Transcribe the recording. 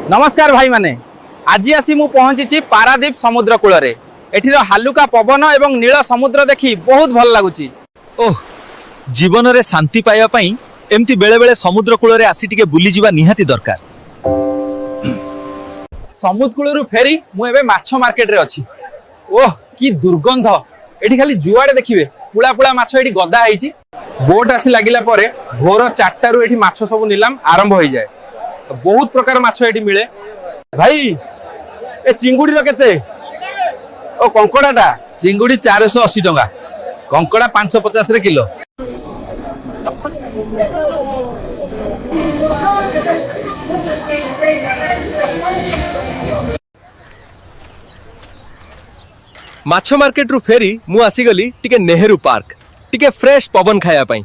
नमस्कार भाई माने, आज आसी मु पहुंची पारादीप समुद्र कूल रे। एठिर हालुका पवन एवं नील समुद्र देखी बहुत भल लगुची। ओह, जीवन रे शांति पाइबा पई एमती बेले बेले समुद्र कूल रे आसी टिके बुली जीवा निहाती दरकार। समुद्र कूल रु फेरी मु एबे माछ मार्केट रे अछि। ओह की दुर्गंध, एठी खाली जुआडे देखिबे पुळा पुळा माछ एठी गदा हैची। बोट आसी लागिला परे भोर 4टा रु एठी माछ सब निलाम आरंभ होई जाय। बहुत प्रकार माछ एठी मिले। भाई ए चिंगुडी रो केते? ओ कंकड़ाटा चिंगुडी 480 टंका, कंकड़ा 550 रे किलो। माछ मार्केट रु फेरी मु आसी गली टिके नेहरू पार्क, टिके फ्रेश पवन खाया पई।